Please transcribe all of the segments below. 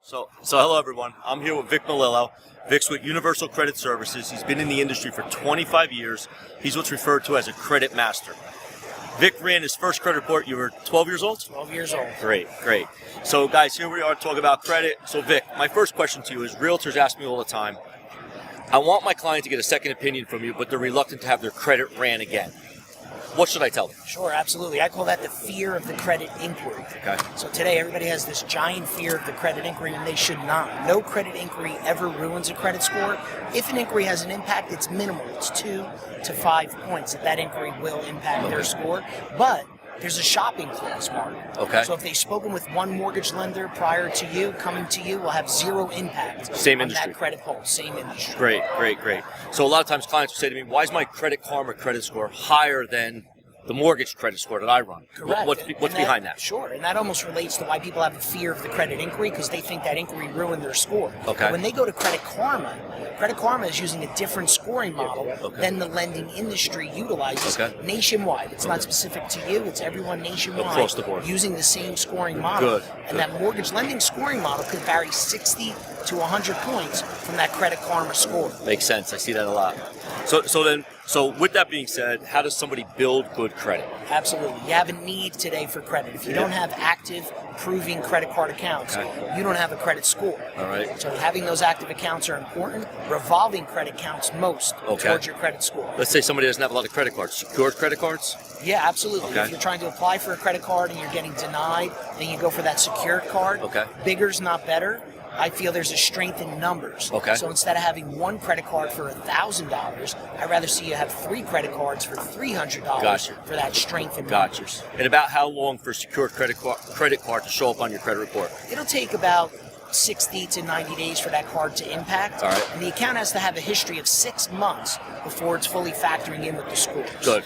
So hello everyone. I'm here with Vic Melillo. Vic's with Universal Credit Services. He's been in the industry for 25 years. He's what's referred to as a credit master. Vic ran his first credit report. You were 12 years old? 12 years old. Great. So guys, here we are talking about credit. So Vic, my first question to you is, realtors ask me all the time, I want my client to get a second opinion from you, but they're reluctant to have their credit ran again. What should I tell them? Sure, absolutely. I call that the fear of the credit inquiry. Okay. So today everybody has this giant fear of the credit inquiry, and they should not. No credit inquiry ever ruins a credit score. If an inquiry has an impact, it's minimal. It's 2 to 5 points that inquiry will impact their score. But there's a shopping clause, Mark. Okay. So if they've spoken with one mortgage lender prior to you, coming to you will have zero impact Same on industry. that credit pull. Same industry. Great. So a lot of times clients will say to me, why is my Credit Karma credit score higher than the mortgage credit score that I run? Correct. What's behind that? Sure, and that almost relates to why people have a fear of the credit inquiry, because they think that inquiry ruined their score. Okay. But when they go to Credit Karma is using a different scoring model than the lending industry utilizes nationwide. It's not specific to you, it's everyone nationwide across the board using the same scoring model. And that mortgage lending scoring model could vary 60 to 100 points from that Credit Karma score. Makes sense. I see that a lot. So with that being said, how does somebody build good credit? Absolutely. You have a need today for credit. If you don't have active, proving credit card accounts, you don't have a credit score. All right. So having those active accounts are important. Revolving credit counts most towards your credit score. Let's say somebody doesn't have a lot of credit cards. Secured credit cards? Yeah, absolutely. If you're trying to apply for a credit card and you're getting denied, then you go for that secured card. Bigger's not better. I feel there's a strength in numbers. So instead of having one credit card for $1,000, I'd rather see you have 3 credit cards for $300 for that strength in numbers. And about how long for a secured credit card to show up on your credit report? It'll take about 60 to 90 days for that card to impact. And the account has to have a history of 6 months before it's fully factoring in with the scores. Good.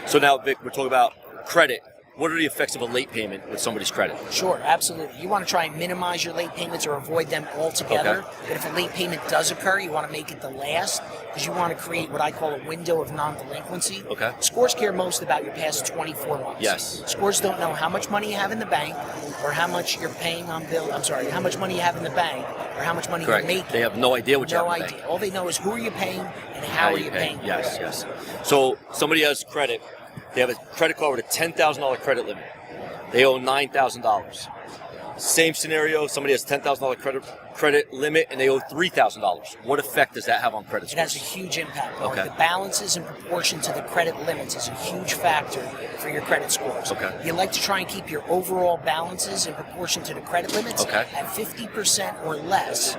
So now, Vic, we're talking about credit. What are the effects of a late payment with somebody's credit? Sure, absolutely. You want to try and minimize your late payments or avoid them altogether. But if a late payment does occur, you want to make it the last, because you want to create what I call a window of non-delinquency. Scores care most about your past 24 months. Scores don't know how much money you have in the bank or how much you're paying on bill. How much money you have in the bank or how much money you're making. They have no idea what you have in the bank. No idea. All they know is who are you paying and how are you paying. Yes. So somebody has credit. They have a credit card with a $10,000 credit limit. They owe $9,000. Same scenario, somebody has $10,000 credit limit and they owe $3,000. What effect does that have on credit scores? It has a huge impact. The balances in proportion to the credit limits is a huge factor for your credit scores. You like to try and keep your overall balances in proportion to the credit limits at 50% or less.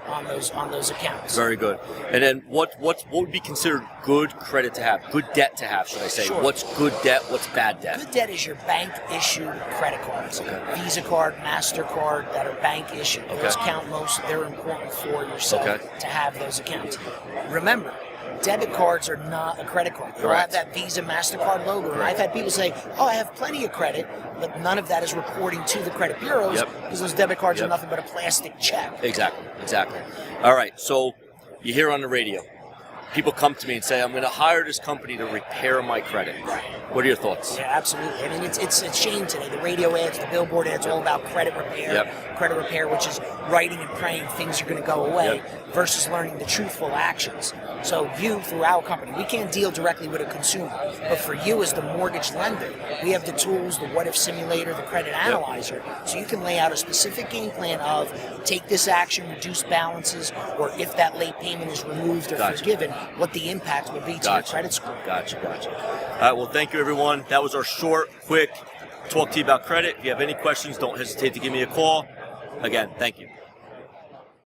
On those accounts. Very good. And then what would be considered good credit to have? Good debt to have, should I say? Sure. What's good debt? What's bad debt? Good debt is your bank-issued credit cards. Visa card, MasterCard that are bank-issued. Those count most. They're important for yourself to have those accounts. Remember, debit cards are not a credit card. They all have that Visa, MasterCard logo. And I've had people say, I have plenty of credit, but none of that is reporting to the credit bureaus because those debit cards are nothing but a plastic check. Exactly. All right, so you hear on the radio, people come to me and say, I'm going to hire this company to repair my credit. What are your thoughts? Yeah, absolutely. I mean, it's a shame today. The radio ads, the billboard ads, all about credit repair. Credit repair, which is writing and praying things are going to go away, versus learning the truthful actions. So you, through our company, we can't deal directly with a consumer, but for you as the mortgage lender, we have the tools, the what-if simulator, the credit analyzer, so you can lay out a specific game plan of take this action, reduce balances, or if that late payment is removed or forgiven, what the impact will be to your credit score. Gotcha. All right, well, thank you, everyone. That was our short, quick talk to you about credit. If you have any questions, don't hesitate to give me a call. Again, thank you.